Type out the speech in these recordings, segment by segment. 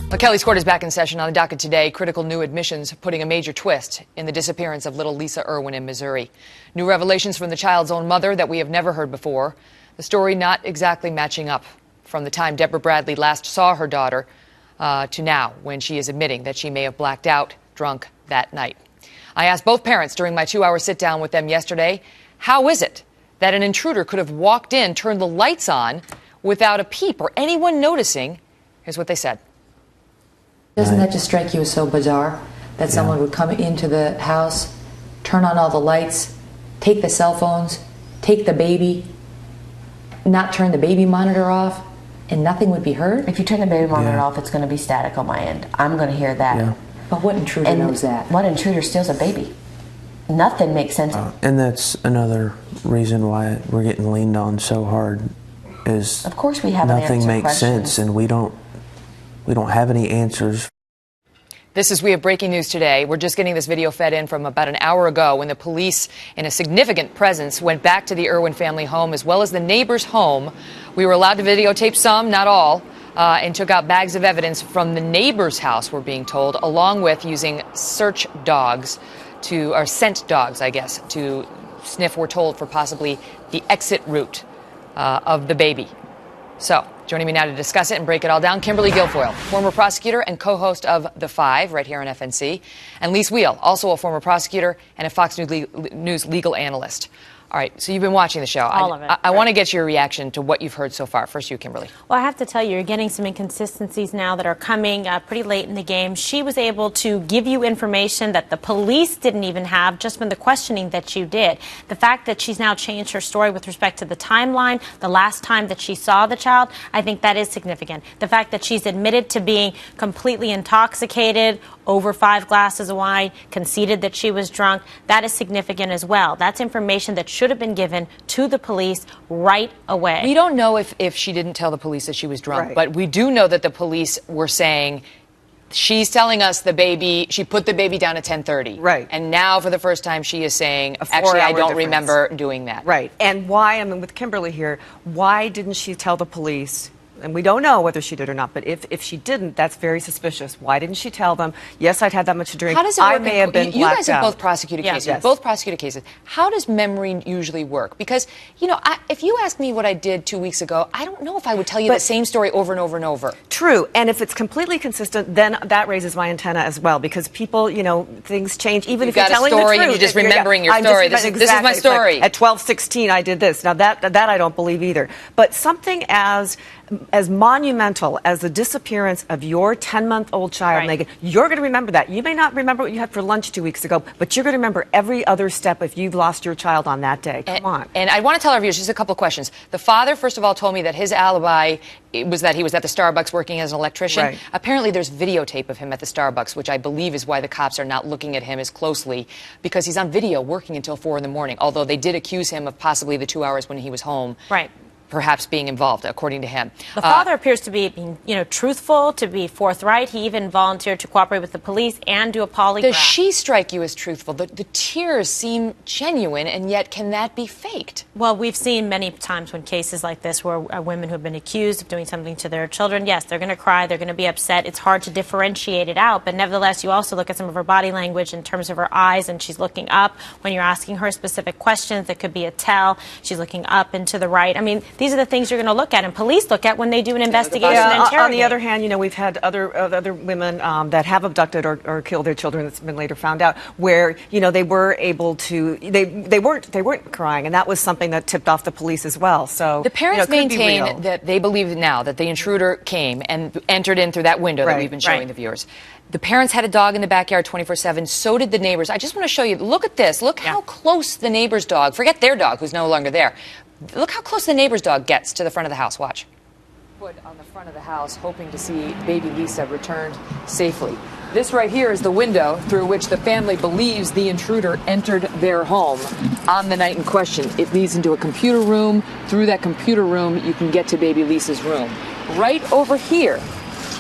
Well, Kelly's Court is back in session. On the docket today, critical new admissions putting a major twist in the disappearance of little Lisa Irwin in Missouri. New revelations from the child's own mother that we have never heard before. The story not exactly matching up from the time Deborah Bradley last saw her daughter to now, when she is admitting that she may have blacked out drunk that night. I asked both parents during my 2-hour sit-down with them yesterday, how is it that an intruder could have walked in, turned the lights on without a peep or anyone noticing? Here's what they said. Doesn't that just strike you as so bizarre that someone would come into the house, turn on all the lights, take the cell phones, take the baby, not turn the baby monitor off, and nothing would be heard? If you turn the baby monitor off, it's going to be static on my end. I'm going to hear that. Yeah. But what intruder knows that? What intruder steals a baby? Nothing makes sense. And that's another reason why we're getting leaned on so hard. Is of course we have nothing makes sense, and we don't have any answers. This is We Have breaking news today. We're just getting this video fed in from about an hour ago when the police, in a significant presence, went back to the Irwin family home as well as the neighbor's home. We were allowed to videotape some, not all, and took out bags of evidence from the neighbor's house, we're being told, along with using search dogs or scent dogs, I guess, to sniff, we're told, for possibly the exit route of the baby. So, joining me now to discuss it and break it all down, Kimberly Guilfoyle, former prosecutor and co-host of The Five, right here on FNC, and Lisa Wheel, also a former prosecutor and a Fox News legal analyst. All right, so you've been watching the show. All of it. I want to get your reaction to what you've heard so far. First, you, Kimberly. Well, I have to tell you, you're getting some inconsistencies now that are coming pretty late in the game. She was able to give you information that the police didn't even have just from the questioning that you did. The fact that she's now changed her story with respect to the timeline, the last time that she saw the child, I think that is significant. The fact that she's admitted to being completely intoxicated, over 5 glasses of wine, conceded that she was drunk, that is significant as well. That's information that should have been given to the police right away. We don't know if she didn't tell the police that she was drunk, but we do know that the police were saying she's telling us she put the baby down at 10:30. Right. And now for the first time she is saying, actually, I don't remember doing that. Right. And why, I mean, with Kimberly here, why didn't she tell the police? And we don't know whether she did or not, but if she didn't, that's very suspicious. Why didn't she tell them, yes, I'd had that much to drink, How does it work? I may have been You blacked guys have out. both prosecuted cases. Yes. Both prosecuted cases. How does memory usually work? Because, you know, if you asked me what I did 2 weeks ago, I don't know if I would tell you the same story over and over and over. True. And if it's completely consistent, then that raises my antenna as well, because people, you know, things change. Even if you're telling the truth. You've got a story and you're just remembering your story. This is my story. Like, at 12:16, I did this. Now, that I don't believe either. But something as monumental as the disappearance of your 10-month-old child, Megan, you're going to remember that. You may not remember what you had for lunch 2 weeks ago, but you're going to remember every other step if you've lost your child on that day. Come on. And I want to tell our viewers just a couple of questions. The father, first of all, told me that his alibi was that he was at the Starbucks working as an electrician. Right. Apparently, there's videotape of him at the Starbucks, which I believe is why the cops are not looking at him as closely, because he's on video working until 4 in the morning, although they did accuse him of possibly the 2 hours when he was home. Right. Perhaps being involved, according to him. The father appears to be, truthful, to be forthright. He even volunteered to cooperate with the police and do a polygraph. Does she strike you as truthful? The tears seem genuine, and yet can that be faked? Well, we've seen many times when cases like this where women who have been accused of doing something to their children, yes, they're going to cry, they're going to be upset. It's hard to differentiate it out, but nevertheless, you also look at some of her body language in terms of her eyes, and she's looking up. When you're asking her specific questions, that could be a tell. She's looking up and to the right. I mean, these are the things you're going to look at, and police look at when they do an investigation and interrogate. On the other hand, we've had other women that have abducted or killed their children that's been later found out, where they were able to they weren't crying, and that was something that tipped off the police as well. So the parents maintain that they believe now that the intruder came and entered in through that window that we've been showing the viewers. The parents had a dog in the backyard 24/7. So did the neighbors. I just want to show you. Look at this. Look how close the neighbor's dog. Forget their dog, who's no longer there. Look how close the neighbor's dog gets to the front of the house. Watch. Put on the front of the house, hoping to see baby Lisa returned safely. This right here is the window through which the family believes the intruder entered their home on the night in question. It leads into a computer room. Through that computer room, you can get to baby Lisa's room. Right over here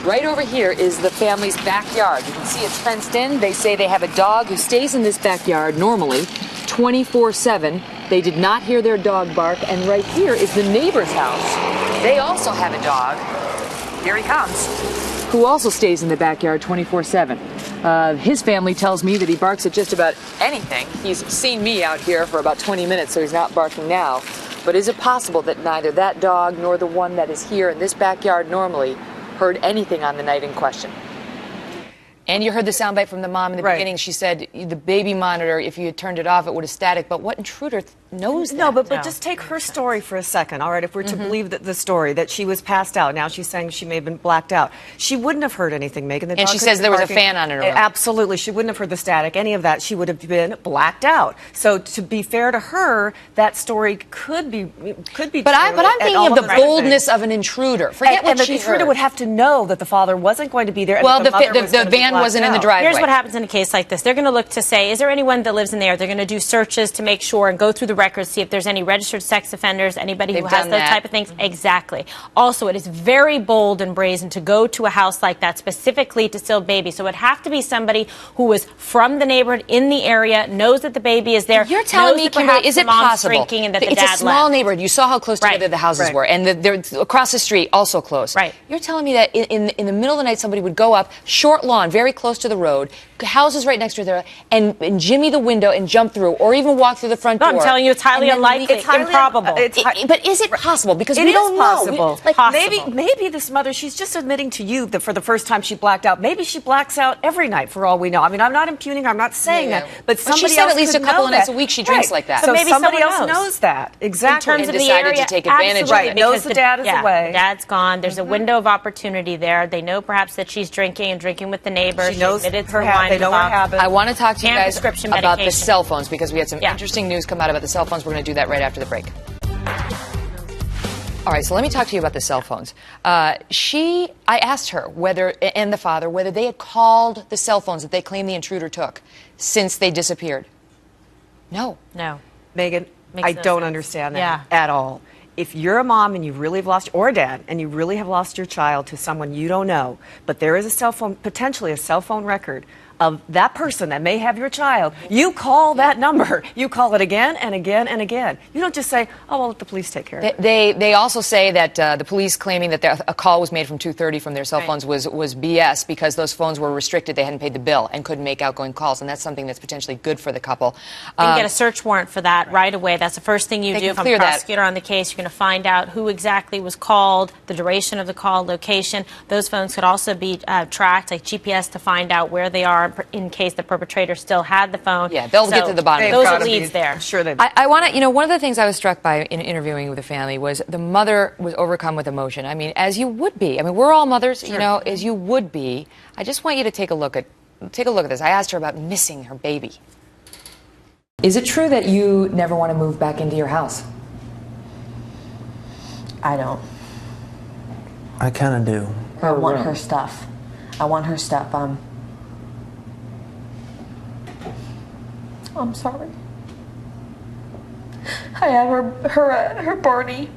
is the family's backyard. You can see it's fenced in. They say they have a dog who stays in this backyard normally 24/7. They did not hear their dog bark. And right here is the neighbor's house. They also have a dog. Here he comes. who also stays in the backyard 24/7. His family tells me that he barks at just about anything. He's seen me out here for about 20 minutes, so he's not barking now. But is it possible that neither that dog nor the one that is here in this backyard normally heard anything on the night in question? And you heard the soundbite from the mom in the beginning. She said the baby monitor, if you had turned it off, it would have static. But what intruder knows that? No, but just take her story for a second, all right? If we're to believe the story, that she was passed out. Now she's saying she may have been blacked out. She wouldn't have heard anything, Megan. And she says there was a fan on in her room. Absolutely. She wouldn't have heard the static, any of that. She would have been blacked out. So to be fair to her, that story could be But true. I'm thinking of the boldness of an intruder. Forget what she heard. And the intruder would have to know that the father wasn't going to be there. And well, that the van wasn't in the driveway. Here's what happens in a case like this. They're going to look to say, is there anyone that lives in there? They're going to do searches to make sure and go through the records, see if there's any registered sex offenders, anybody who has those type of things. Exactly. Also, it is very bold and brazen to go to a house like that specifically to steal baby. So it would have to be somebody who was from the neighborhood in the area, knows that the baby is there. You're telling me, Kimberly, is it possible? And that the it's dad a small left. neighborhood. You saw how close together the houses were, and they're across the street, also close. Right. You're telling me that in the middle of the night, somebody would go up, short lawn, very close to the road, houses right next to there, and jimmy the window and jump through, or even walk through the front door. No, I'm telling you, it's highly unlikely. It's improbable. But is it possible? Because we don't know. Maybe this mother, she's just admitting to you that for the first time she blacked out. Maybe she blacks out every night for all we know. I mean, I'm not impugning her. I'm not saying that. But somebody she said else at least a couple of nights a week she drinks like that. So maybe somebody else someone knows that. Exactly. In terms and of the decided area, to take advantage of it. Knows the dad is away. The dad's gone. There's a window of opportunity there. They know perhaps that she's drinking and drinking with the neighbors. She knows her habit. They know her habit. I want to talk to you guys prescription about the medication. cell phones, because we had some interesting news come out about the cell phones. We're going to do that right after the break. All right, so let me talk to you about the cell phones. I asked her and the father, whether they had called the cell phones that they claim the intruder took since they disappeared. No. Megan, I don't understand that at all. If you're a mom and you really have lost, or a dad, and you really have lost your child to someone you don't know, but there is a cell phone, potentially a cell phone record of that person that may have your child, you call that number. You call it again and again and again. You don't just say, oh, well, let the police take care of it. They also say that the police claiming that a call was made from 2:30 from their cell phones was BS, because those phones were restricted. They hadn't paid the bill and couldn't make outgoing calls, and that's something that's potentially good for the couple. You can get a search warrant for that right away. That's the first thing you do. If I'm a prosecutor on the case, you're going to find out who exactly was called, the duration of the call, location. Those phones could also be tracked, like GPS, to find out where they are in case the perpetrator still had the phone. Yeah, they'll get to the bottom of it. Those are leads there. I'm sure they. I want to, one of the things I was struck by in interviewing with the family was the mother was overcome with emotion. I mean, as you would be. I mean, we're all mothers, as you would be. I just want you to take a look at this. I asked her about missing her baby. Is it true that you never want to move back into your house? I don't. I kind of do. I want her stuff. I want her stuff. I'm sorry. I have her Barney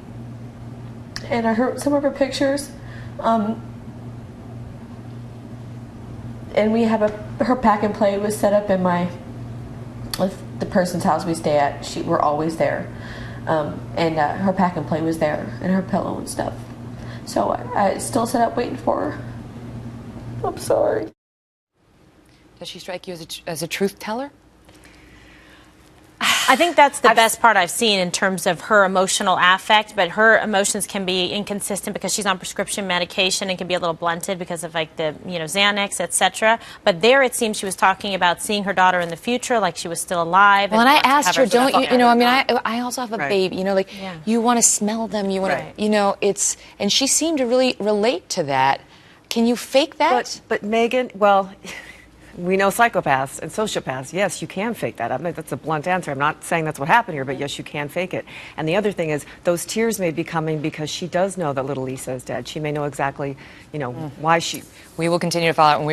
and some of her pictures, and we have her pack and play was set up in the person's house we stay at. We're always there, and her pack and play was there, and her pillow and stuff. So I still set up waiting for her. I'm sorry. Does she strike you as a truth teller? I think that's the best part I've seen in terms of her emotional affect, but her emotions can be inconsistent because she's on prescription medication and can be a little blunted because of like the Xanax, etc. But there it seems she was talking about seeing her daughter in the future, like she was still alive. Well, and I asked her, don't you, I mean, I also have a baby, you want to smell them, you want to, and she seemed to really relate to that. Can you fake that? But Megan, well, we know psychopaths and sociopaths. Yes, you can fake that. I mean, that's a blunt answer. I'm not saying that's what happened here, but yes, you can fake it. And the other thing is, those tears may be coming because she does know that little Lisa is dead. She may know exactly, why she. We will continue to follow it.